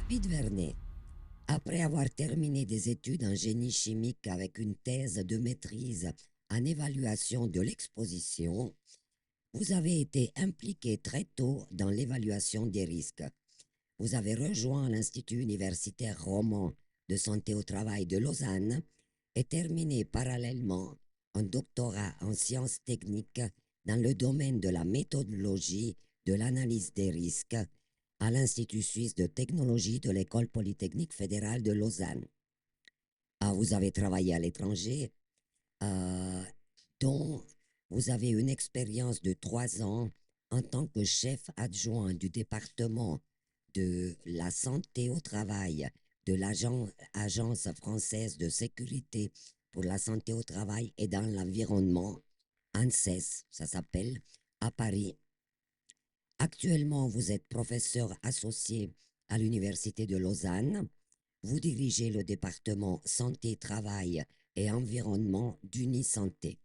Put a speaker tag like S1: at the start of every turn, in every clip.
S1: David Vernet, après avoir terminé des études en génie chimique avec une thèse de maîtrise en évaluation de l'exposition, vous avez été impliqué très tôt dans l'évaluation des risques. Vous avez rejoint l'Institut universitaire roman de santé au travail de Lausanne et terminé parallèlement un doctorat en sciences techniques dans le domaine de la méthodologie de l'analyse des risques à l'Institut suisse de technologie de l'École polytechnique fédérale de Lausanne. Vous avez travaillé à l'étranger, euh, dont vous avez une expérience de 3 ans en tant que chef adjoint du département de la santé au travail de l'Agence française de sécurité pour la santé au travail et dans l'environnement, ANSES, ça s'appelle, à Paris. Actuellement, vous êtes professeur associé à l'Université de Lausanne. Vous dirigez le département santé, travail et environnement d'Unisanté.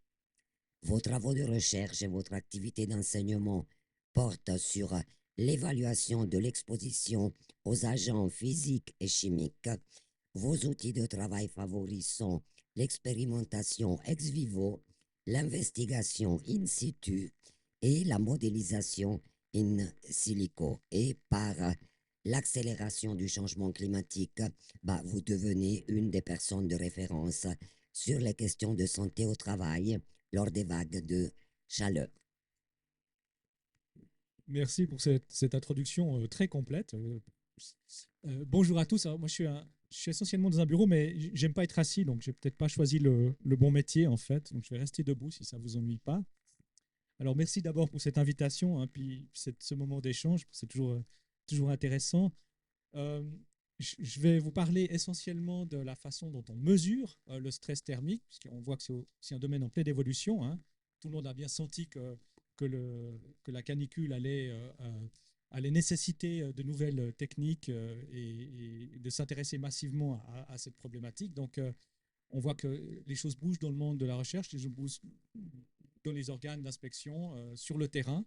S1: Vos travaux de recherche et votre activité d'enseignement portent sur l'évaluation de l'exposition aux agents physiques et chimiques. Vos outils de travail favorisent sont l'expérimentation ex vivo, l'investigation in situ et la modélisation in silico. Et par l'accélération du changement climatique, vous devenez une des personnes de référence sur les questions de santé au travail lors des vagues de chaleur.
S2: Merci pour cette introduction très complète. Bonjour à tous. Alors, moi, je suis essentiellement dans un bureau, mais j'aime pas être assis, donc j'ai peut-être pas choisi le bon métier en fait. Donc je vais rester debout si ça vous ennuie pas. Alors merci d'abord pour cette invitation, hein, puis ce moment d'échange, c'est toujours intéressant. Euh, je vais vous parler essentiellement de la façon dont on mesure le stress thermique, puisqu'on voit que c'est aussi un domaine en pleine évolution. Hein. Tout le monde a bien senti que la canicule allait nécessiter de nouvelles techniques et de s'intéresser massivement à cette problématique. Donc, on voit que les choses bougent dans le monde de la recherche, les choses bougent dans les organes d'inspection, sur le terrain.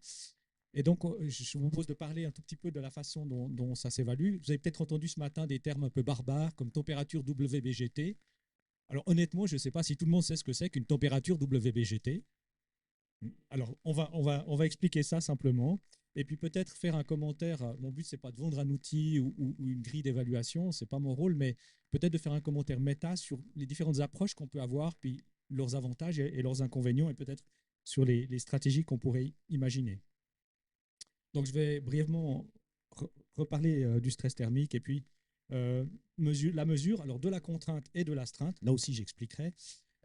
S2: Et donc, je vous propose de parler un tout petit peu de la façon dont ça s'évalue. Vous avez peut-être entendu ce matin des termes un peu barbares comme température WBGT. Alors, honnêtement, je ne sais pas si tout le monde sait ce que c'est qu'une température WBGT. Alors, on va expliquer ça simplement. Et puis peut-être faire un commentaire. Mon but, c'est pas de vendre un outil ou une grille d'évaluation, c'est pas mon rôle, mais peut-être de faire un commentaire méta sur les différentes approches qu'on peut avoir, puis leurs avantages et leurs inconvénients, et peut-être sur les stratégies qu'on pourrait imaginer. Donc, je vais brièvement reparler du stress thermique et puis la mesure alors de la contrainte et de l'astreinte. Là aussi, j'expliquerai.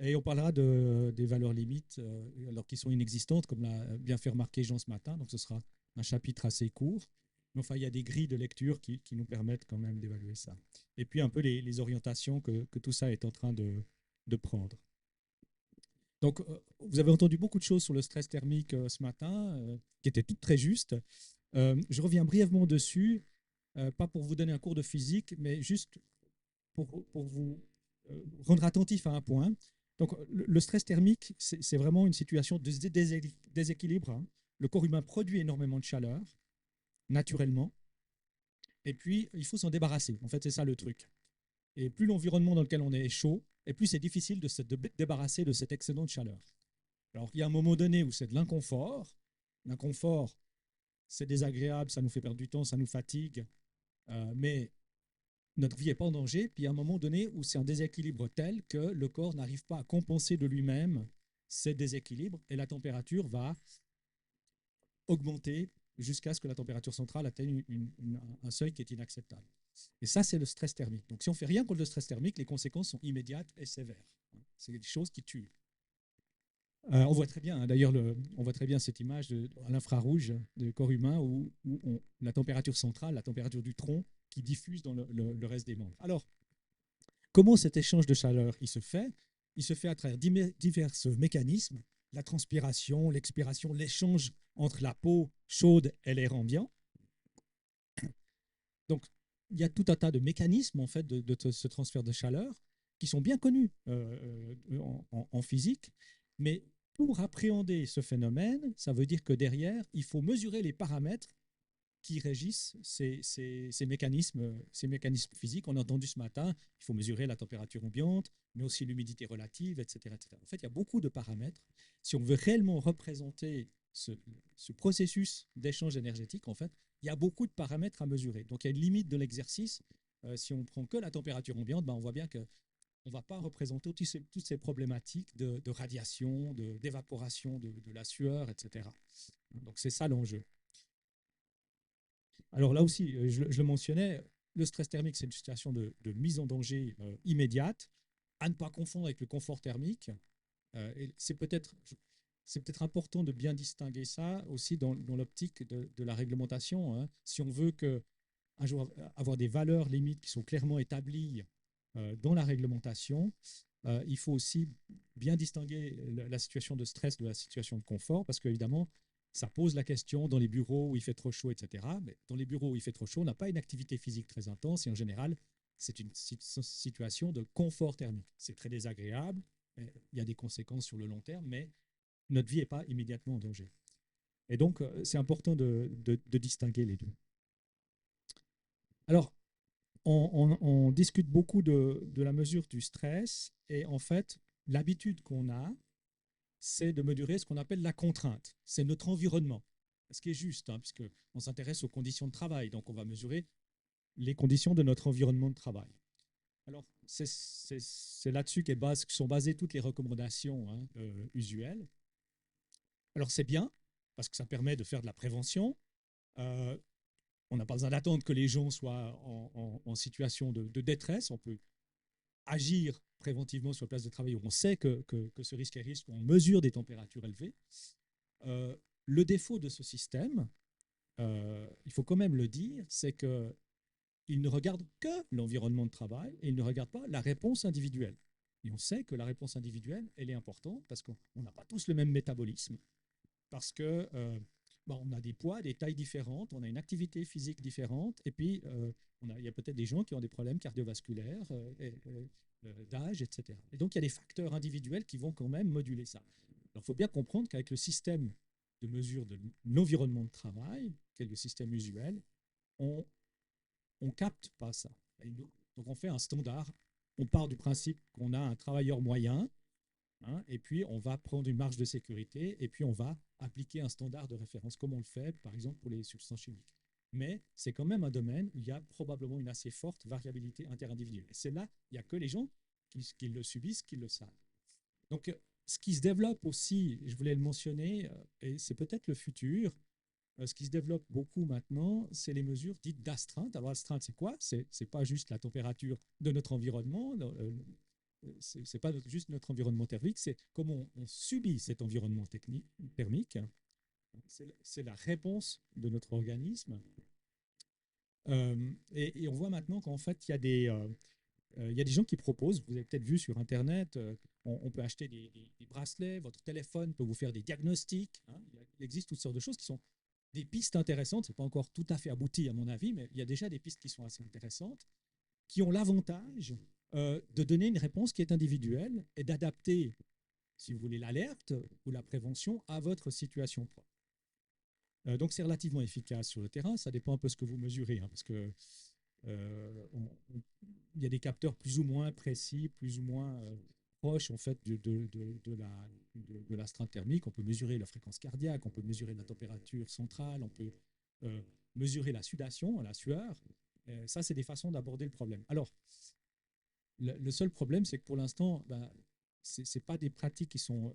S2: Et on parlera des valeurs limites, alors qui sont inexistantes, comme l'a bien fait remarquer Jean ce matin. Donc, ce sera un chapitre assez court. Mais enfin, il y a des grilles de lecture qui nous permettent quand même d'évaluer ça. Et puis, un peu les orientations que tout ça est en train de prendre. Donc, vous avez entendu beaucoup de choses sur le stress thermique ce matin, qui étaient toutes très justes. Je reviens brièvement dessus, pas pour vous donner un cours de physique, mais juste pour vous rendre attentif à un point. Donc, le stress thermique, c'est vraiment une situation de déséquilibre. Hein. Le corps humain produit énormément de chaleur, naturellement, et puis il faut s'en débarrasser. En fait, c'est ça le truc. Et plus l'environnement dans lequel on est chaud, et plus c'est difficile de se débarrasser de cet excédent de chaleur. Alors, il y a un moment donné où c'est de l'inconfort. L'inconfort, c'est désagréable, ça nous fait perdre du temps, ça nous fatigue, mais notre vie n'est pas en danger. Puis il y a un moment donné où c'est un déséquilibre tel que le corps n'arrive pas à compenser de lui-même ces déséquilibres et la température va augmenter jusqu'à ce que la température centrale atteigne un seuil qui est inacceptable. Et ça, c'est le stress thermique. Donc si on ne fait rien contre le stress thermique, les conséquences sont immédiates et sévères. C'est des choses qui tuent. On voit très bien, hein, d'ailleurs, on voit très bien cette image à l'infrarouge du corps humain où la température centrale, la température du tronc, qui diffuse dans le reste des membres. Alors, comment cet échange de chaleur il se fait? Il se fait à travers divers mécanismes, la transpiration, l'expiration, l'échange entre la peau chaude et l'air ambiant. Donc, il y a tout un tas de mécanismes en fait de ce transfert de chaleur qui sont bien connus en physique, mais pour appréhender ce phénomène, ça veut dire que derrière, il faut mesurer les paramètres qui régissent ces mécanismes physiques. On a entendu ce matin, il faut mesurer la température ambiante, mais aussi l'humidité relative, etc., etc. En fait, il y a beaucoup de paramètres. Si on veut réellement représenter ce processus d'échange énergétique, en fait, il y a beaucoup de paramètres à mesurer. Donc, il y a une limite de l'exercice. Si on prend que la température ambiante, ben, on voit bien qu'on ne va pas représenter toutes ces problématiques de radiation, d'évaporation de la sueur, etc. Donc, c'est ça l'enjeu. Alors là aussi, je le mentionnais, le stress thermique, c'est une situation de mise en danger immédiate, à ne pas confondre avec le confort thermique. C'est peut-être important de bien distinguer ça aussi dans l'optique de la réglementation. Hein. Si on veut un jour avoir des valeurs limites qui sont clairement établies dans la réglementation, il faut aussi bien distinguer la situation de stress de la situation de confort, parce qu'évidemment, ça pose la question dans les bureaux où il fait trop chaud, etc. Mais dans les bureaux où il fait trop chaud, on n'a pas une activité physique très intense et en général, c'est une situation de confort thermique. C'est très désagréable, il y a des conséquences sur le long terme, mais notre vie n'est pas immédiatement en danger. Et donc, c'est important de distinguer les deux. Alors, on discute beaucoup de la mesure du stress et en fait, l'habitude qu'on a, c'est de mesurer ce qu'on appelle la contrainte. C'est notre environnement. Ce qui est juste, hein, puisqu'on s'intéresse aux conditions de travail. Donc, on va mesurer les conditions de notre environnement de travail. Alors, c'est là-dessus que sont basées toutes les recommandations hein, usuelles. Alors, c'est bien, parce que ça permet de faire de la prévention. On n'a pas besoin d'attendre que les gens soient en situation de détresse. On peut agir préventivement sur la place de travail où on sait que ce risque est risque, on mesure des températures élevées. Le défaut de ce système, il faut quand même le dire, c'est qu'il ne regarde que l'environnement de travail et il ne regarde pas la réponse individuelle. Et on sait que la réponse individuelle, elle est importante parce qu'on n'a pas tous le même métabolisme, parce que on a des poids, des tailles différentes, on a une activité physique différente, et puis il y a peut-être des gens qui ont des problèmes cardiovasculaires, d'âge, etc. Et donc, il y a des facteurs individuels qui vont quand même moduler ça. Alors, il faut bien comprendre qu'avec le système de mesure de l'environnement de travail, qui est le système usuel, on ne capte pas ça. Donc, on fait un standard. On part du principe qu'on a un travailleur moyen, hein, et puis on va prendre une marge de sécurité, et puis on va appliquer un standard de référence, comme on le fait, par exemple, pour les substances chimiques. Mais c'est quand même un domaine où il y a probablement une assez forte variabilité interindividuelle. Et c'est là, il n'y a que les gens qui le subissent, qui le savent. Donc, ce qui se développe aussi, je voulais le mentionner, et c'est peut-être le futur, ce qui se développe beaucoup maintenant, c'est les mesures dites d'astreinte. Alors, astreinte, c'est quoi? C'est pas juste la température de notre environnement, c'est pas juste notre environnement thermique, c'est comment on subit cet environnement thermique. C'est la réponse de notre organisme. Et on voit maintenant qu'en fait, il y a des gens qui proposent, vous avez peut-être vu sur Internet, on peut acheter des bracelets, votre téléphone peut vous faire des diagnostics. Hein, il existe toutes sortes de choses qui sont des pistes intéressantes. Ce n'est pas encore tout à fait abouti à mon avis, mais il y a déjà des pistes qui sont assez intéressantes, qui ont l'avantage de donner une réponse qui est individuelle et d'adapter, si vous voulez, l'alerte ou la prévention à votre situation propre. Donc c'est relativement efficace sur le terrain, ça dépend un peu de ce que vous mesurez, hein, parce que il y a des capteurs plus ou moins précis, plus ou moins proches en fait de l'astreinte thermique. On peut mesurer la fréquence cardiaque, on peut mesurer la température centrale, on peut mesurer la sudation, la sueur. Ça, c'est des façons d'aborder le problème. Alors, le seul problème, c'est que pour l'instant, ce n'est pas des pratiques qui sont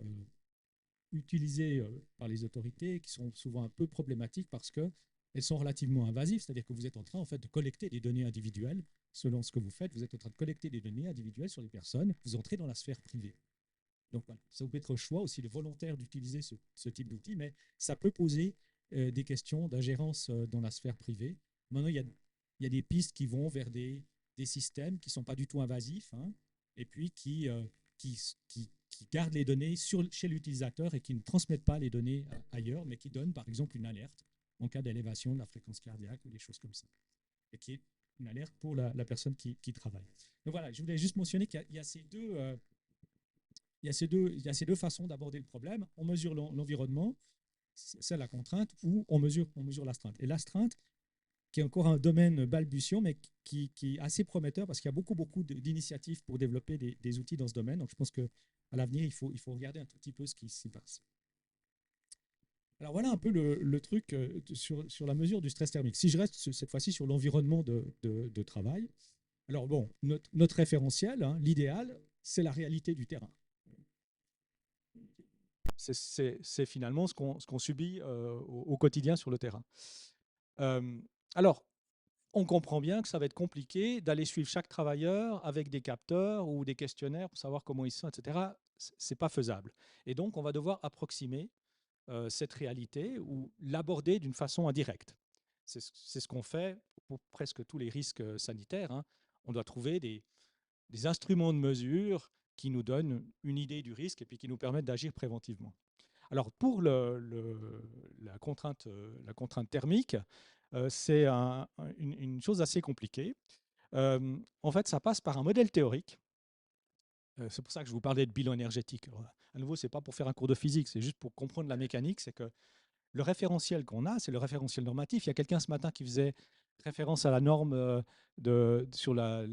S2: utilisées par les autorités, qui sont souvent un peu problématiques parce qu'elles sont relativement invasives, c'est-à-dire que vous êtes en train en fait, de collecter des données individuelles. Selon ce que vous faites, vous êtes en train de collecter des données individuelles sur les personnes, vous entrez dans la sphère privée. Donc voilà, ça vous peut être choix aussi de volontaire d'utiliser ce type d'outil, mais ça peut poser des questions d'ingérence dans la sphère privée. Maintenant, il y a des pistes qui vont vers des systèmes qui ne sont pas du tout invasifs, hein, et puis qui gardent les données chez l'utilisateur et qui ne transmettent pas les données ailleurs, mais qui donnent par exemple une alerte en cas d'élévation de la fréquence cardiaque ou des choses comme ça, et qui est une alerte pour la personne qui travaille. Donc voilà, je voulais juste mentionner qu'il y a ces deux... il y a ces deux façons d'aborder le problème. On mesure l'environnement, c'est la contrainte, ou on mesure l'astreinte. Et l'astreinte, qui est encore un domaine balbutiant, mais qui est assez prometteur parce qu'il y a beaucoup d'initiatives pour développer des outils dans ce domaine. Donc, je pense qu'à l'avenir, il faut regarder un tout petit peu ce qui s'y passe. Alors, voilà un peu le truc sur la mesure du stress thermique. Si je reste cette fois-ci sur l'environnement de travail, alors bon, notre référentiel, hein, l'idéal, c'est la réalité du terrain. C'est finalement ce qu'on subit au quotidien sur le terrain. Alors, on comprend bien que ça va être compliqué d'aller suivre chaque travailleur avec des capteurs ou des questionnaires pour savoir comment ils sont, etc. C'est pas faisable. Et donc, on va devoir approximer cette réalité ou l'aborder d'une façon indirecte. C'est ce qu'on fait pour presque tous les risques sanitaires, hein. On doit trouver des instruments de mesure qui nous donnent une idée du risque et puis qui nous permettent d'agir préventivement. Alors pour la contrainte thermique, c'est une chose assez compliquée. En fait, ça passe par un modèle théorique. C'est pour ça que je vous parlais de bilan énergétique. Alors, à nouveau, ce n'est pas pour faire un cours de physique, c'est juste pour comprendre la mécanique. C'est que le référentiel qu'on a, c'est le référentiel normatif. Il y a quelqu'un ce matin qui faisait référence à la norme sur la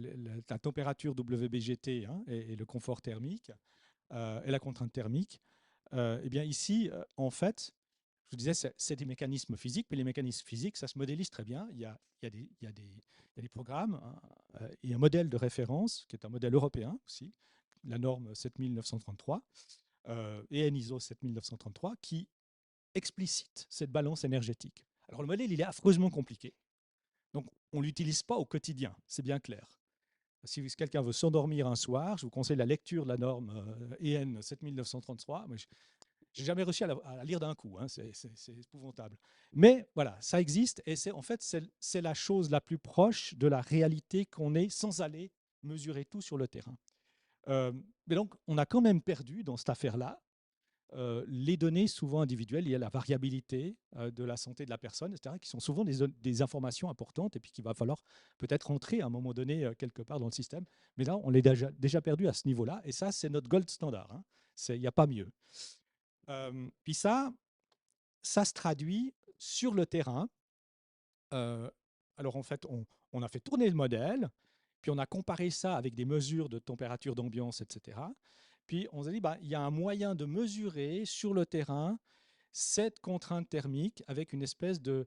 S2: température WBGT, hein, et le confort thermique et la contrainte thermique. Eh bien ici, en fait, je vous disais, c'est des mécanismes physiques, mais les mécanismes physiques, ça se modélise très bien. Il y a des programmes, hein, et un modèle de référence, qui est un modèle européen aussi, la norme 7933 et NISO 7933, qui explicite cette balance énergétique. Alors le modèle, il est affreusement compliqué. Donc on ne l'utilise pas au quotidien, c'est bien clair. Si quelqu'un veut s'endormir un soir, je vous conseille la lecture de la norme EN 7933. J'ai jamais réussi à la lire d'un coup, hein, c'est épouvantable. Mais voilà, ça existe et en fait, c'est la chose la plus proche de la réalité qu'on ait sans aller mesurer tout sur le terrain. Mais donc, on a quand même perdu dans cette affaire-là les données souvent individuelles liées à la variabilité de la santé de la personne, etc., qui sont souvent des informations importantes et puis qu'il va falloir peut-être rentrer à un moment donné quelque part dans le système. Mais là, on l'est déjà perdu à ce niveau-là et ça, c'est notre gold standard, hein. Il n'y a pas mieux. Puis ça se traduit sur le terrain. Alors en fait, on a fait tourner le modèle, puis on a comparé ça avec des mesures de température d'ambiance, etc. Puis on s'est dit, bah, il y a un moyen de mesurer sur le terrain cette contrainte thermique avec une espèce de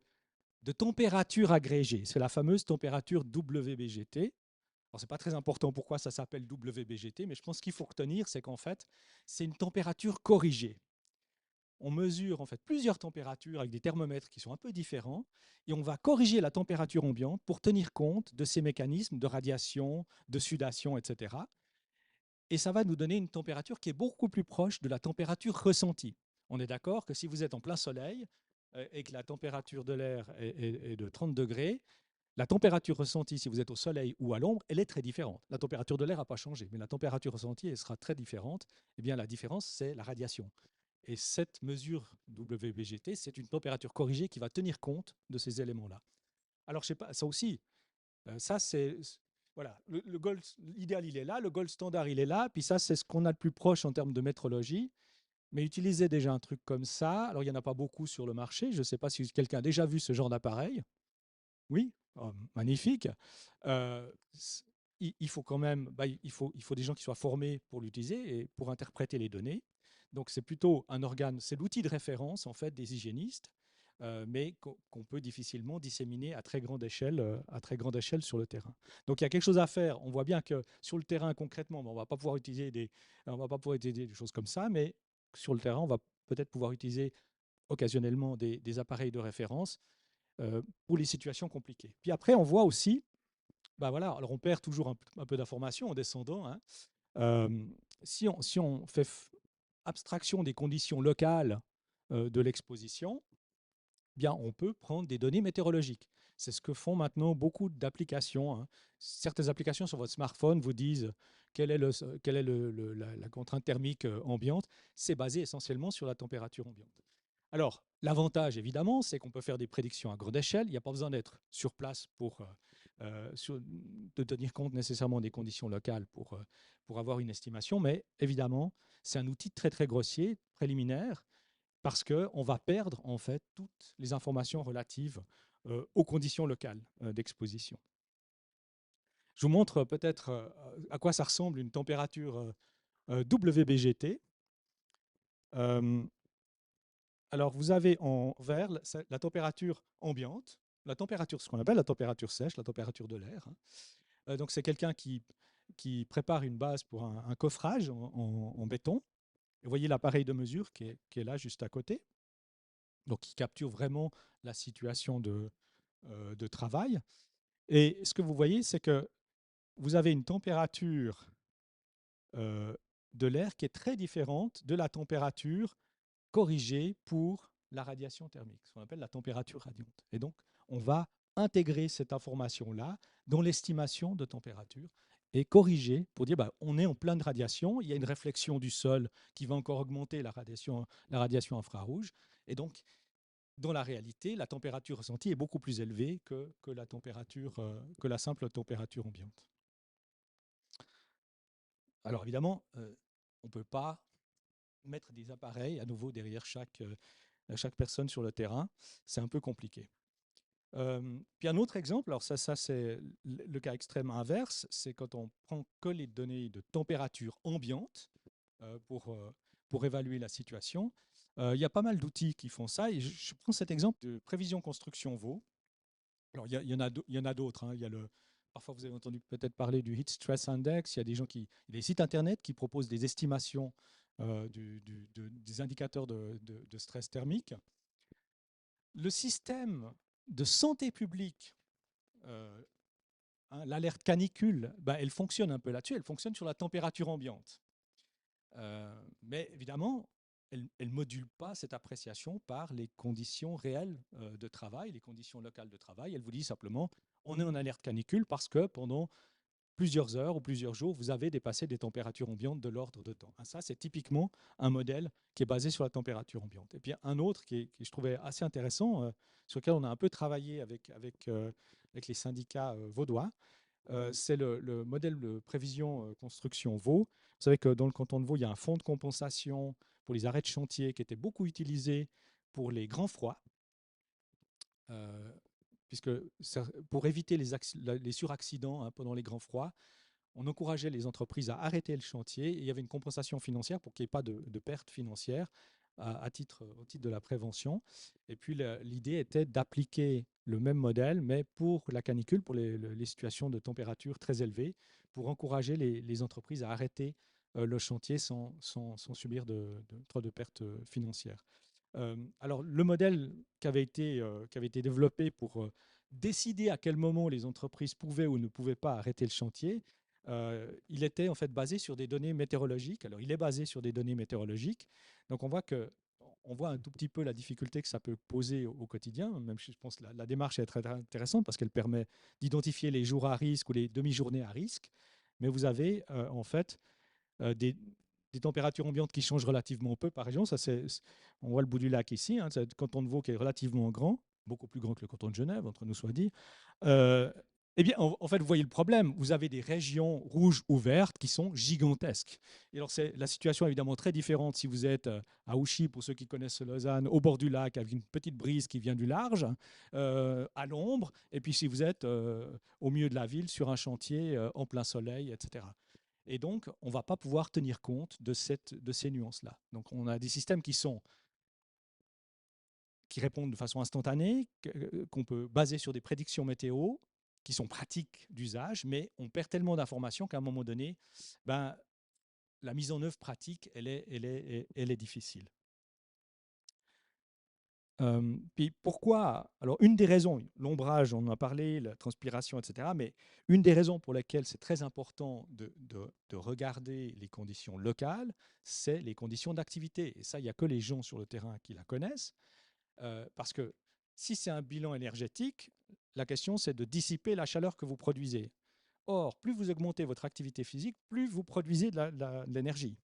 S2: température agrégée. C'est la fameuse température WBGT. Alors, ce n'est pas très important pourquoi ça s'appelle WBGT, mais je pense qu'il faut retenir, c'est qu'en fait, c'est une température corrigée. On mesure en fait plusieurs températures avec des thermomètres qui sont un peu différents et on va corriger la température ambiante pour tenir compte de ces mécanismes de radiation, de sudation, etc. Et ça va nous donner une température qui est beaucoup plus proche de la température ressentie. On est d'accord que si vous êtes en plein soleil et que la température de l'air est de 30 degrés, la température ressentie, si vous êtes au soleil ou à l'ombre, elle est très différente. La température de l'air n'a pas changé, mais la température ressentie, elle sera très différente. Eh bien, la différence, c'est la radiation. Et cette mesure WBGT, c'est une température corrigée qui va tenir compte de ces éléments-là. Alors, je sais pas, ça aussi, ça c'est voilà, le gold, l'idéal il est là, le gold standard il est là, puis ça c'est ce qu'on a le plus proche en termes de métrologie. Mais utiliser déjà un truc comme ça, alors il n'y en a pas beaucoup sur le marché, je ne sais pas si quelqu'un a déjà vu ce genre d'appareil. Oui, oh, magnifique. Euh, il faut quand même, bah, il faut des gens qui soient formés pour l'utiliser et pour interpréter les données. Donc c'est plutôt un organe, c'est l'outil de référence en fait des hygiénistes, mais qu'on peut difficilement disséminer à très grande échelle, sur le terrain. Donc il y a quelque chose à faire. On voit bien que sur le terrain concrètement, on va pas pouvoir utiliser on va pas pouvoir utiliser des choses comme ça, mais sur le terrain, on va peut-être pouvoir utiliser occasionnellement des appareils de référence pour les situations compliquées. Puis après, on voit aussi, bah voilà, alors on perd toujours un peu d'informations en descendant, hein. Euh, si on fait abstraction des conditions locales de l'exposition, bien on peut prendre des données météorologiques. C'est ce que font maintenant beaucoup d'applications, hein. Certaines applications sur votre smartphone vous disent quelle est, la contrainte thermique ambiante. C'est basé essentiellement sur la température ambiante. Alors, l'avantage, évidemment, c'est qu'on peut faire des prédictions à grande échelle. Il n'y a pas besoin d'être sur place de tenir compte nécessairement des conditions locales pour avoir une estimation. Mais évidemment, c'est un outil très, très grossier, préliminaire, parce qu'on va perdre, en fait, toutes les informations relatives aux conditions locales d'exposition. Je vous montre peut-être à quoi ça ressemble une température WBGT. Alors, vous avez en vert la température ambiante, la température, ce qu'on appelle la température sèche, la température de l'air, hein. Donc, c'est quelqu'un qui prépare une base pour un coffrage en béton. Vous voyez l'appareil de mesure qui est là juste à côté. Donc, qui capture vraiment la situation de travail. Et ce que vous voyez, c'est que vous avez une température de l'air qui est très différente de la température corrigée pour la radiation thermique, ce qu'on appelle la température radiante. Et donc, on va intégrer cette information-là dans l'estimation de température et corriger pour dire, bah, on est en pleine radiation, il y a une réflexion du sol qui va encore augmenter la radiation infrarouge. Et donc, dans la réalité, la température ressentie est beaucoup plus élevée que la simple température ambiante. Alors évidemment, on ne peut pas mettre des appareils à nouveau derrière chaque personne sur le terrain. C'est un peu compliqué. Puis un autre exemple, alors ça c'est le cas extrême inverse, c'est quand on prend que les données de température ambiante pour évaluer la situation. Il y a pas mal d'outils qui font ça. Et je prends cet exemple de prévision construction Vaux. Alors il y en a d'autres, hein. Parfois, vous avez entendu peut-être parler du Heat Stress Index. Il y a il y a des sites internet qui proposent des estimations des indicateurs de stress thermique. Le système de santé publique, hein, l'alerte canicule, bah, elle fonctionne un peu là-dessus. Elle fonctionne sur la température ambiante. Mais évidemment, elle ne module pas cette appréciation par les conditions réelles de travail, les conditions locales de travail. Elle vous dit simplement, on est en alerte canicule parce que pendant plusieurs heures ou plusieurs jours, vous avez dépassé des températures ambiantes de l'ordre de temps. Ça, c'est typiquement un modèle qui est basé sur la température ambiante. Et puis un autre qui je trouvais assez intéressant, sur lequel on a un peu travaillé avec les syndicats vaudois, c'est le modèle de prévision construction Vaud. Vous savez que dans le canton de Vaud, il y a un fonds de compensation pour les arrêts de chantier qui était beaucoup utilisé pour les grands froids, puisque pour éviter les suraccidents, hein, pendant les grands froids, on encourageait les entreprises à arrêter le chantier et il y avait une compensation financière pour qu'il n'y ait pas de pertes financières au titre de la prévention. Et puis l'idée était d'appliquer le même modèle, mais pour la canicule, pour les situations de température très élevées, pour encourager les entreprises à arrêter le chantier sans subir trop de pertes financières. Alors, le modèle qui avait été développé pour décider à quel moment les entreprises pouvaient ou ne pouvaient pas arrêter le chantier, il était en fait basé sur des données météorologiques. Alors, il est basé sur des données météorologiques. Donc, on voit un tout petit peu la difficulté que ça peut poser au quotidien. Même si je pense que la démarche est très intéressante parce qu'elle permet d'identifier les jours à risque ou les demi-journées à risque. Mais vous avez en fait des températures ambiantes qui changent relativement peu par région. On voit le bout du lac ici, hein, c'est le canton de Vaud qui est relativement grand, beaucoup plus grand que le canton de Genève, entre nous soit dit. Eh bien, en fait, vous voyez le problème. Vous avez des régions rouges ou vertes qui sont gigantesques. Et alors, c'est la situation évidemment très différente si vous êtes à Ouchy, pour ceux qui connaissent Lausanne, au bord du lac, avec une petite brise qui vient du large, à l'ombre, et puis si vous êtes au milieu de la ville, sur un chantier, en plein soleil, etc. Et donc, on ne va pas pouvoir tenir compte de ces nuances-là. Donc, on a des systèmes qui répondent de façon instantanée, qu'on peut baser sur des prédictions météo, qui sont pratiques d'usage, mais on perd tellement d'informations qu'à un moment donné, ben, la mise en œuvre pratique, elle est difficile. Puis pourquoi? Alors, une des raisons, l'ombrage, on en a parlé, la transpiration, etc. Mais une des raisons pour lesquelles c'est très important de regarder les conditions locales, c'est les conditions d'activité. Et ça, il n'y a que les gens sur le terrain qui la connaissent. Parce que si c'est un bilan énergétique, la question, c'est de dissiper la chaleur que vous produisez. Or, plus vous augmentez votre activité physique, plus vous produisez de l'énergie.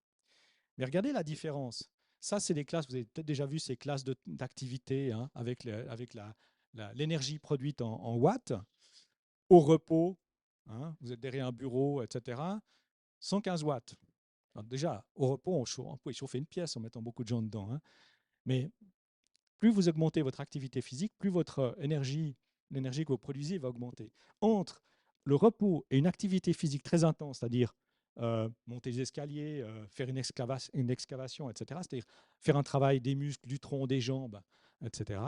S2: Mais regardez la différence. Ça, c'est des classes, vous avez peut-être déjà vu ces classes d'activité, hein, avec l'énergie produite en watts, au repos, hein, vous êtes derrière un bureau, etc., 115 watts. Alors déjà, au repos, on peut chauffer une pièce en mettant beaucoup de gens dedans, hein. Mais plus vous augmentez votre activité physique, plus votre énergie l'énergie que vous produisez va augmenter. Entre le repos et une activité physique très intense, c'est-à-dire monter des escaliers, faire une excavation, etc., c'est-à-dire faire un travail des muscles, du tronc, des jambes, etc.,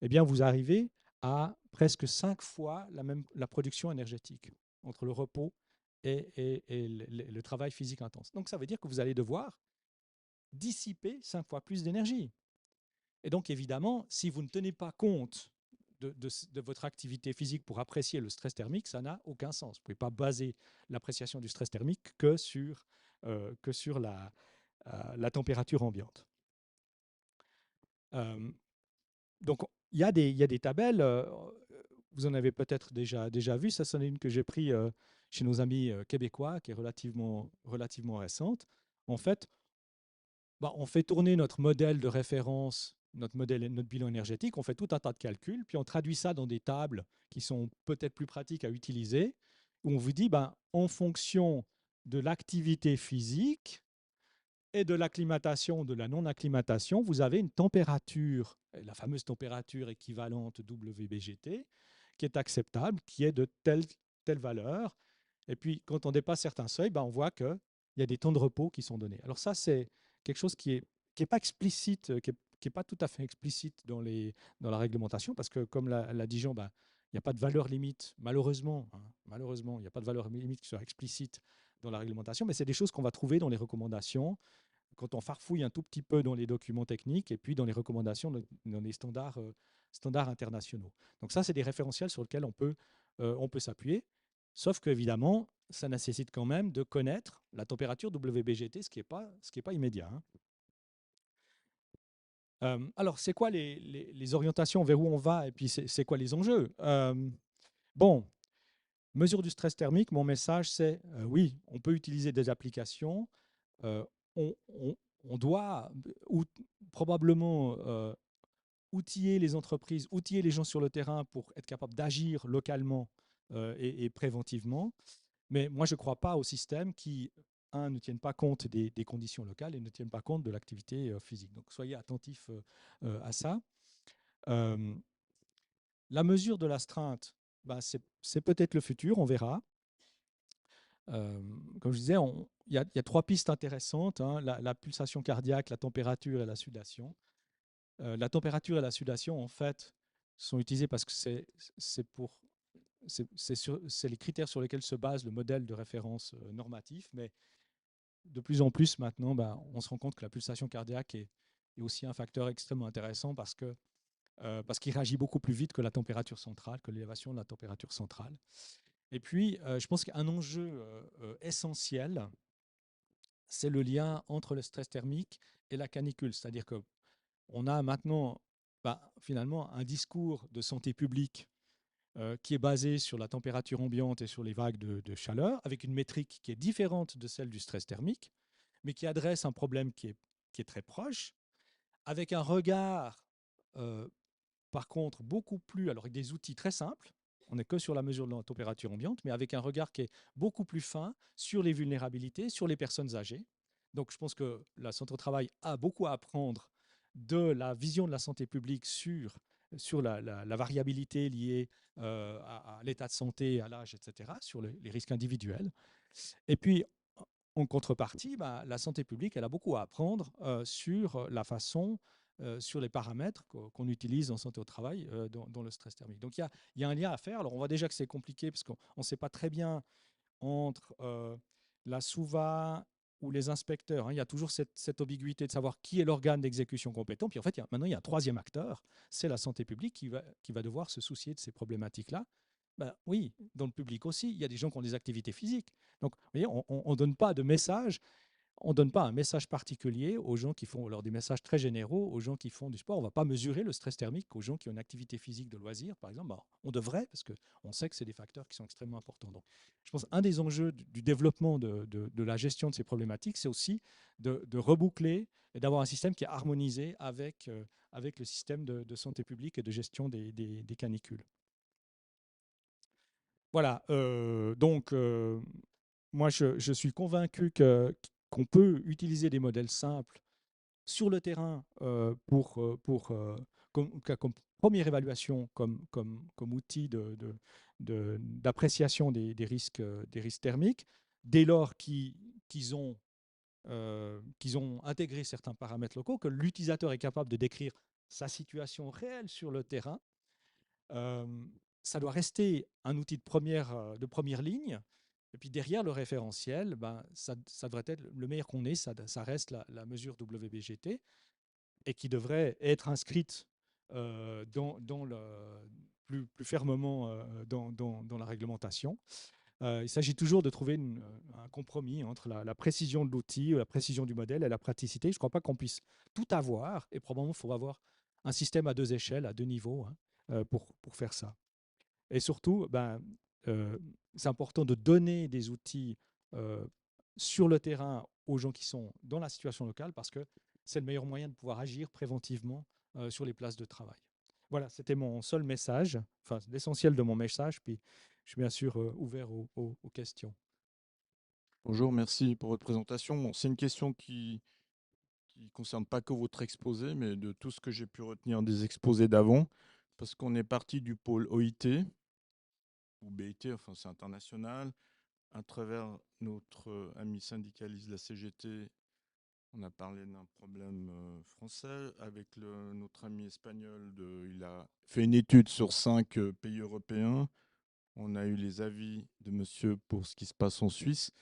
S2: eh bien, vous arrivez à presque 5 fois la production énergétique entre le repos et le travail physique intense. Donc, ça veut dire que vous allez devoir dissiper 5 fois plus d'énergie. Et donc, évidemment, si vous ne tenez pas compte de votre activité physique pour apprécier le stress thermique, ça n'a aucun sens. Vous ne pouvez pas baser l'appréciation du stress thermique que sur la température ambiante. Donc, il y a des tabelles, vous en avez peut-être déjà vu, ça, c'en est une que j'ai pris chez nos amis québécois, qui est relativement récente. En fait, on fait tourner notre modèle de référence, notre bilan énergétique, on fait tout un tas de calculs, puis on traduit ça dans des tables qui sont peut-être plus pratiques à utiliser, où on vous dit, en fonction de l'activité physique et de l'acclimatation, de la non-acclimatation, vous avez une température, la fameuse température équivalente WBGT, qui est acceptable, qui est de telle valeur. Et puis, quand on dépasse certains seuils, on voit qu'il y a des temps de repos qui sont donnés. Alors ça, c'est quelque chose qui est pas explicite, qui est pas tout à fait explicite dans la réglementation, parce que comme l'a dit Jean, il n'y a pas de valeur limite, malheureusement, hein, malheureusement, il n'y a pas de valeur limite qui soit explicite dans la réglementation, mais c'est des choses qu'on va trouver dans les recommandations, quand on farfouille un tout petit peu dans les documents techniques et puis dans les recommandations, dans les standards internationaux. Donc ça, c'est des référentiels sur lesquels on peut s'appuyer, sauf qu'évidemment, ça nécessite quand même de connaître la température WBGT, ce qui est pas immédiat. Hein. Alors, c'est quoi les orientations, vers où on va, et puis c'est quoi les enjeux? Bon, mesure du stress thermique, mon message, c'est oui, on peut utiliser des applications, on, on- on doit probablement outiller les entreprises, outiller les gens sur le terrain pour être capable d'agir localement et préventivement. Mais moi, je ne crois pas au système qui, ne tienne pas compte des conditions locales et ne tienne pas compte de l'activité physique. Donc, soyez attentifs à ça. Euh, la mesure de l'astreinte, c'est peut-être le futur, on verra. Comme je disais, il y a trois pistes intéressantes, hein, la pulsation cardiaque, la température et la sudation. La température et la sudation, en fait, sont utilisées parce que c'est les critères sur lesquels se base le modèle de référence normatif, mais de plus en plus maintenant, on se rend compte que la pulsation cardiaque est aussi un facteur extrêmement intéressant parce qu'il réagit beaucoup plus vite que la température centrale, que l'élévation de la température centrale. Et puis, je pense qu'un enjeu essentiel, c'est le lien entre le stress thermique et la canicule. C'est-à-dire qu'on a maintenant finalement un discours de santé publique qui est basé sur la température ambiante et sur les vagues de chaleur, avec une métrique qui est différente de celle du stress thermique, mais qui adresse un problème qui est très proche, avec un regard par contre, beaucoup plus, alors avec des outils très simples, on n'est que sur la mesure de la température ambiante, mais avec un regard qui est beaucoup plus fin sur les vulnérabilités, sur les personnes âgées. Donc je pense que la santé au travail a beaucoup à apprendre de la vision de la santé publique sur la variabilité liée à l'état de santé, à l'âge, etc., sur les risques individuels. Et puis, en contrepartie, la santé publique, elle a beaucoup à apprendre sur la façon, sur les paramètres qu'on utilise en santé au travail dans le stress thermique. Donc, il y a un lien à faire. Alors, on voit déjà que c'est compliqué parce qu'on ne sait pas très bien entre la SOUVA ou les inspecteurs. Hein. Il y a toujours cette ambiguïté de savoir qui est l'organe d'exécution compétent. Puis, en fait, maintenant, il y a un troisième acteur, c'est la santé publique qui va devoir se soucier de ces problématiques-là. Oui, dans le public aussi, il y a des gens qui ont des activités physiques. Donc, vous voyez, on ne donne pas de message, on donne pas un message particulier aux gens qui font, alors des messages très généraux aux gens qui font du sport. On ne va pas mesurer le stress thermique aux gens qui ont une activité physique de loisir, par exemple. On devrait, parce qu'on sait que c'est des facteurs qui sont extrêmement importants. Donc, je pense qu'un des enjeux du développement de la gestion de ces problématiques, c'est aussi de reboucler et d'avoir un système qui est harmonisé avec le système de santé publique et de gestion des canicules. Voilà, donc moi je suis convaincu qu'on peut utiliser des modèles simples sur le terrain première évaluation comme outil d'appréciation des risques thermiques, dès lors qu'ils ont, qu'ils ont intégré certains paramètres locaux, que l'utilisateur est capable de décrire sa situation réelle sur le terrain. Euh, Ça doit rester un outil de première ligne. Et puis derrière le référentiel, ben, ça devrait être le meilleur qu'on ait, ça reste la mesure WBGT et qui devrait être inscrite dans le, plus fermement dans la réglementation. Il s'agit toujours de trouver un compromis entre la précision de l'outil, la précision du modèle et la praticité. Je ne crois pas qu'on puisse tout avoir et probablement il faut avoir un système à deux échelles, à deux niveaux pour faire ça. Et surtout, ben, c'est important de donner des outils euh, sur le terrain aux gens qui sont dans la situation locale parce que c'est le meilleur moyen de pouvoir agir préventivement sur les places de travail. Voilà, c'était mon seul message, enfin l'essentiel de mon message, puis je suis bien sûr ouvert aux questions.
S3: Bonjour, merci pour votre présentation. Bon, c'est une question qui ne concerne pas que votre exposé, mais de tout ce que j'ai pu retenir des exposés d'avant, parce qu'on est parti du pôle OIT, ou BIT, enfin c'est international, à travers notre ami syndicaliste de la CGT, on a parlé d'un problème français, avec notre ami espagnol, il a fait une étude sur 5 pays européens, on a eu les avis de monsieur pour ce qui se passe en Suisse.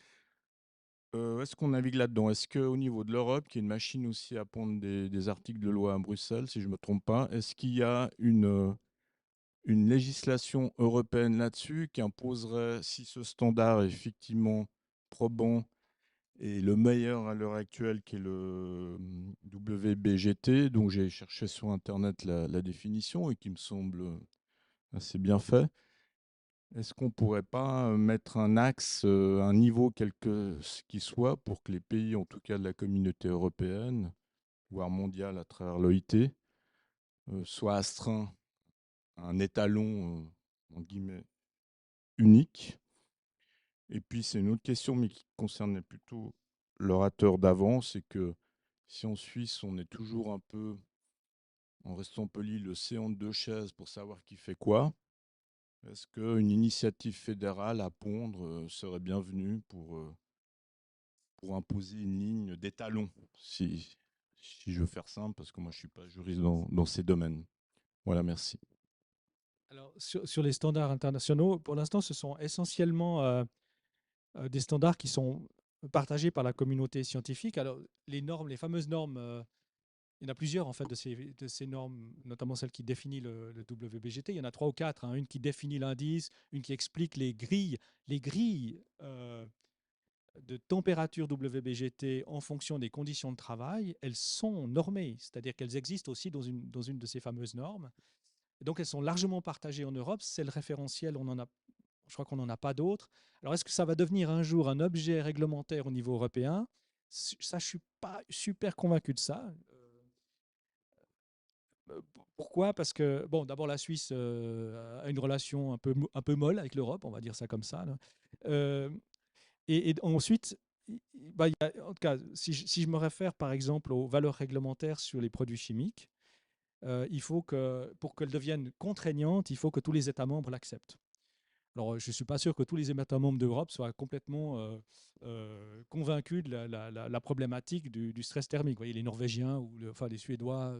S3: Est-ce qu'on navigue là-dedans? Est-ce qu'au niveau de l'Europe, qui est une machine aussi à pondre des articles de loi à Bruxelles, si je ne me trompe pas, est-ce qu'il y a une législation européenne là-dessus qui imposerait, si ce standard est effectivement probant et le meilleur à l'heure actuelle, qui est le WBGT, donc j'ai cherché sur Internet la définition et qui me semble assez bien fait. Est-ce qu'on ne pourrait pas mettre un axe, un niveau quel que ce qui soit, pour que les pays, en tout cas de la communauté européenne, voire mondiale à travers l'OIT, soient astreints à un étalon, en guillemets, unique? Et puis c'est une autre question, mais qui concernait plutôt l'orateur d'avant, c'est que si en Suisse, on est toujours un peu, en restant poli, le séant de deux chaises pour savoir qui fait quoi, est-ce qu'une initiative fédérale à pondre serait bienvenue pour imposer une ligne d'étalon, si je veux faire simple, parce que moi je ne suis pas juriste dans ces domaines. Voilà, merci.
S2: Alors, sur les standards internationaux, pour l'instant, ce sont essentiellement des standards qui sont partagés par la communauté scientifique. Alors, les normes, les fameuses normes, il y en a plusieurs en fait de ces normes, notamment celles qui définissent le WBGT. Il y en a trois ou quatre, hein. Une qui définit l'indice, une qui explique les grilles de température WBGT en fonction des conditions de travail. Elles sont normées, c'est-à-dire qu'elles existent aussi dans une de ces fameuses normes. Et donc elles sont largement partagées en Europe. C'est le référentiel, je crois qu'on n'en a pas d'autres. Alors est-ce que ça va devenir un jour un objet réglementaire au niveau européen? Ça, je ne suis pas super convaincu de ça. Pourquoi? Parce que, bon, d'abord, la Suisse a une relation un peu molle avec l'Europe, on va dire ça comme ça, là. Euh, et ensuite, bah, en tout cas, si je me réfère par exemple aux valeurs réglementaires sur les produits chimiques, il faut que, pour qu'elles deviennent contraignantes, il faut que tous les États membres l'acceptent. Alors, je ne suis pas sûr que tous les États membres d'Europe soient complètement convaincus de la problématique du stress thermique. Vous voyez, les Norvégiens ou enfin, les Suédois,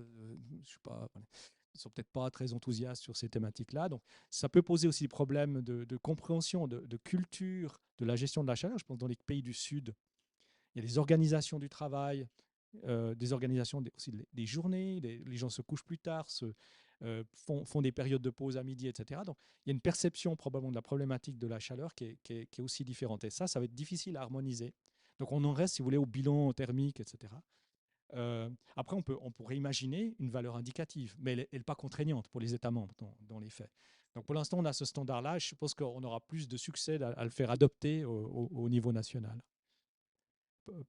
S2: je sais pas, ne sont peut-être pas très enthousiastes sur ces thématiques-là. Donc, ça peut poser aussi des problèmes de compréhension, de culture de la gestion de la chaleur. Je pense que dans les pays du Sud, il y a des organisations du travail, des organisations aussi des journées, les gens se couchent plus tard, font des périodes de pause à midi, etc. Donc il y a une perception probablement de la problématique de la chaleur qui est aussi différente. Et ça va être difficile à harmoniser. Donc on en reste, si vous voulez, au bilan thermique, etc. Après, on pourrait imaginer une valeur indicative, mais elle n'est pas contraignante pour les États membres dans les faits. Donc pour l'instant, on a ce standard-là. Je suppose qu'on aura plus de succès à le faire adopter au niveau national.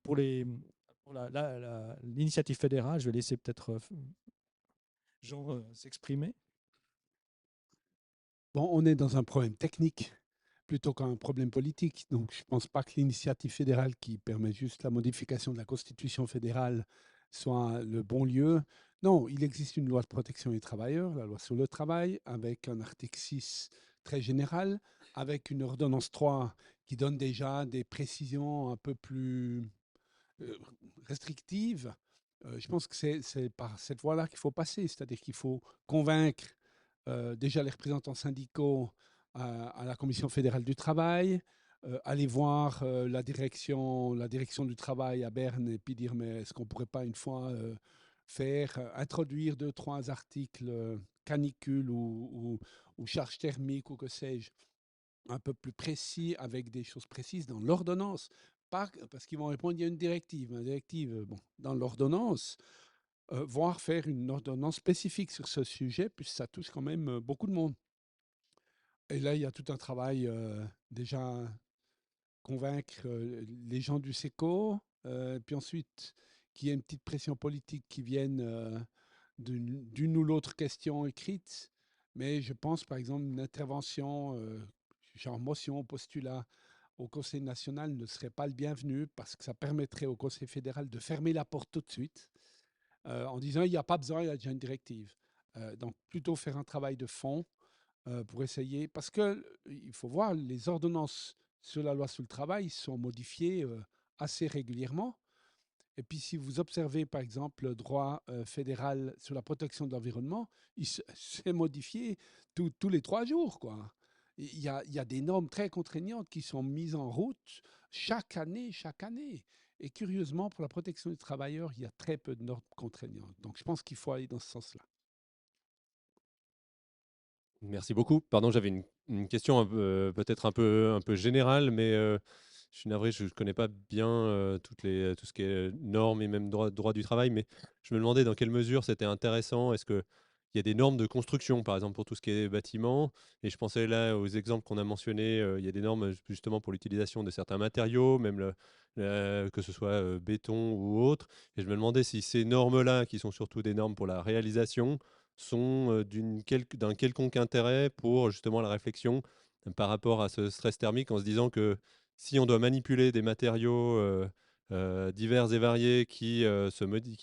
S2: Pour l'initiative fédérale, je vais laisser peut-être Jean s'exprimer.
S4: Bon, on est dans un problème technique plutôt qu'un problème politique. Donc, je ne pense pas que l'initiative fédérale qui permet juste la modification de la Constitution fédérale soit le bon lieu. Non, il existe une loi de protection des travailleurs, la loi sur le travail, avec un article 6 très général, avec une ordonnance 3 qui donne déjà des précisions un peu plus euh, restrictives. Je pense que c'est par cette voie-là qu'il faut passer, c'est-à-dire qu'il faut convaincre déjà les représentants syndicaux à la Commission fédérale du travail, aller voir la direction du travail à Berne et puis dire mais est-ce qu'on ne pourrait pas une fois introduire 2, 3 articles canicule ou charge thermique ou que sais-je, un peu plus précis avec des choses précises dans l'ordonnance. Parce qu'ils vont répondre, il y a une directive. Une directive, bon, dans l'ordonnance, voire faire une ordonnance spécifique sur ce sujet, puisque ça touche quand même beaucoup de monde. Et là, il y a tout un travail déjà convaincre les gens du SECO, puis ensuite qu'il y ait une petite pression politique qui vienne d'une ou l'autre question écrite. Mais je pense, par exemple, une intervention, genre motion, postulat, au Conseil national ne serait pas le bienvenu parce que ça permettrait au Conseil fédéral de fermer la porte tout de suite en disant il n'y a pas besoin, il y a déjà une directive. Donc plutôt faire un travail de fond pour essayer, parce que il faut voir, les ordonnances sur la loi sur le travail sont modifiées assez régulièrement. Et puis, si vous observez, par exemple, le droit fédéral sur la protection de l'environnement, il s'est modifié tous les 3 jours, quoi. Il y a des normes très contraignantes qui sont mises en route chaque année, chaque année. Et curieusement, pour la protection des travailleurs, il y a très peu de normes contraignantes. Donc, je pense qu'il faut aller dans ce sens-là.
S5: Merci beaucoup. Pardon, j'avais une question peut-être un peu générale, mais je suis navré, je ne connais pas bien tout ce qui est normes et même droit du travail, mais je me demandais dans quelle mesure c'était intéressant. Est-ce qu'il y a des normes de construction, par exemple, pour tout ce qui est bâtiment? Et je pensais là aux exemples qu'on a mentionnés, il y a des normes justement pour l'utilisation de certains matériaux, même que ce soit béton ou autre. Et je me demandais si ces normes-là, qui sont surtout des normes pour la réalisation, sont d'un quelconque intérêt pour justement la réflexion par rapport à ce stress thermique, en se disant que si on doit manipuler des matériaux divers et variés qui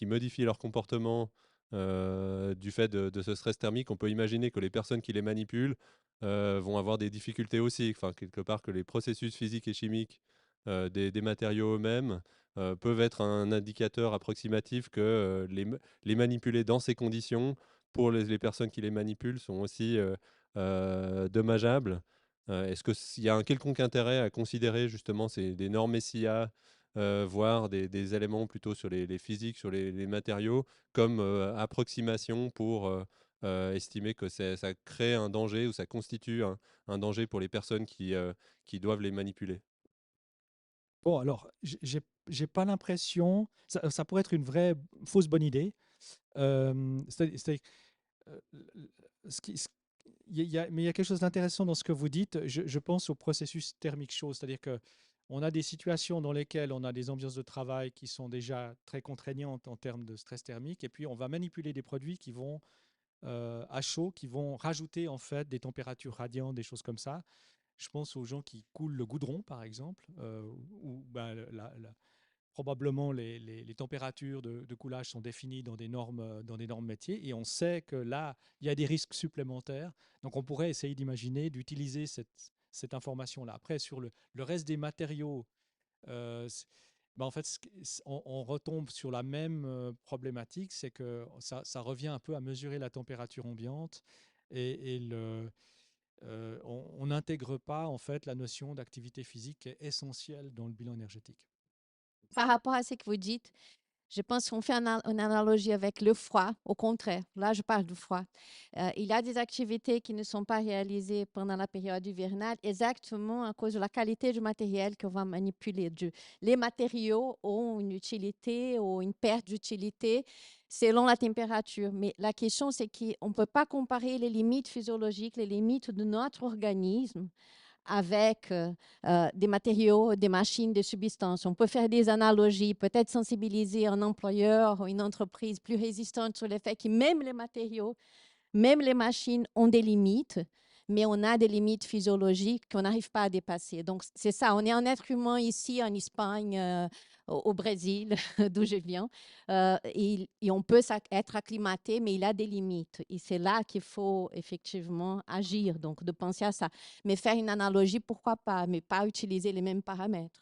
S5: modifient leur comportement du fait de ce stress thermique, on peut imaginer que les personnes qui les manipulent vont avoir des difficultés aussi. Enfin, quelque part, que les processus physiques et chimiques des matériaux eux-mêmes peuvent être un indicateur approximatif que les manipuler dans ces conditions pour les personnes qui les manipulent sont aussi dommageables. Est-ce qu'il y a un quelconque intérêt à considérer justement des normes SIA, voire des éléments plutôt sur les physiques, sur les matériaux, comme approximation pour estimer que ça crée un danger ou ça constitue un danger pour les personnes qui doivent les manipuler?
S2: Bon, alors, j'ai pas l'impression, ça pourrait être une vraie fausse bonne idée. C'est-à-dire, euh, ce qui, ce- mais il y a quelque chose d'intéressant dans ce que vous dites. Je pense au processus thermique chaud, c'est-à-dire que on a des situations dans lesquelles on a des ambiances de travail qui sont déjà très contraignantes en termes de stress thermique, et puis on va manipuler des produits qui vont à chaud, qui vont rajouter en fait des températures radiantes, des choses comme ça. Je pense aux gens qui coulent le goudron, par exemple, où ben, probablement les températures de coulage sont définies dans des normes métiers, et on sait que là, il y a des risques supplémentaires. Donc, on pourrait essayer d'imaginer d'utiliser cette information-là. Après, sur le reste des matériaux, ben, en fait, on retombe sur la même problématique, c'est que ça revient un peu à mesurer la température ambiante et on n'intègre pas en fait la notion d'activité physique qui est essentielle dans le bilan énergétique.
S6: Par rapport à ce que vous dites, je pense qu'on fait une analogie avec le froid. Au contraire, là, je parle du froid. Il y a des activités qui ne sont pas réalisées pendant la période hivernale exactement à cause de la qualité du matériel qu'on va manipuler. Les matériaux ont une utilité ou une perte d'utilité selon la température. Mais la question, c'est qu'on ne peut pas comparer les limites physiologiques, les limites de notre organisme avec des matériaux, des machines, des substances. On peut faire des analogies, peut-être sensibiliser un employeur ou une entreprise plus résistante sur le fait que même les matériaux, même les machines ont des limites, mais on a des limites physiologiques qu'on n'arrive pas à dépasser. Donc, c'est ça, on est un être humain ici en Espagne, au Brésil, d'où je viens, et on peut être acclimaté, mais il a des limites. Et c'est là qu'il faut effectivement agir, donc de penser à ça. Mais faire une analogie, pourquoi pas, mais pas utiliser les mêmes paramètres.